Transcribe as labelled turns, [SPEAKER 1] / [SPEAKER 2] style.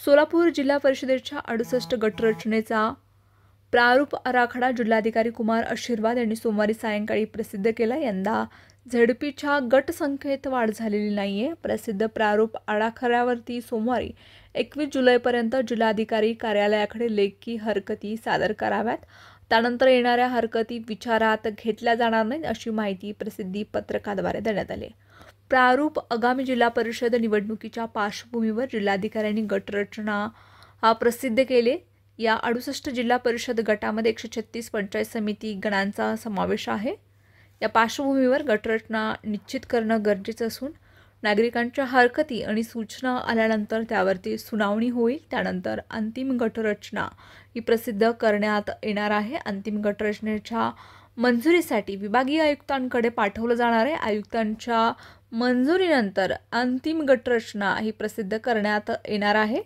[SPEAKER 1] सोलापूर जिल्हा परिषदेच्या 68 गटरचनेचा प्रारूप आराखडा जिल्हाधिकारी कुमार आशीर्वाद यांनी सोमवारी सायंकाळी प्रसिद्ध केला। यंदा झडपीच्या गट संख्येत वाढ झालेली नाहीये। प्रसिद्ध प्रारूप आराखड्यावरती सोमवारी 21 जुलैपर्यंत जिल्हाधिकारी कार्यालयाकडे लेखी हरकती सादर कराव्यात। त्यानंतर येणाऱ्या हरकती विचारात घेतल्या जाणार नाहीत अशी माहिती प्रसिद्धी पत्रकाद्वारे देण्यात आली। प्रारूप आगामी जिल्हा परिषद निवडणुकीच्या पार्श्वभूमीवर जिल्हाधिकाऱ्यांनी गटरचना प्रसिद्ध केली। या 68 जिल्हा परिषद गटामध्ये 136 पंचायत समिती गणांचा समावेश आहे। या पार्श्वभूमीवर गटरचना निश्चित करणं गरजेचं असून नागरिकांच्या हरकती आणि सूचना आल्यानंतर त्यावरती सुनावणी होईल। त्यानंतर अंतिम गटरचना ही प्रसिद्ध करण्यात येणार आहे। अंतिम गटरचनेच्या मंजुरीसाठी विभागीय आयुक्तांकडे पाठवलं जाणार आहे। आयुक्तांच्या मंजुरीनंतर अंतिम गटरचना ही प्रसिद्ध करण्यात येणार आहे।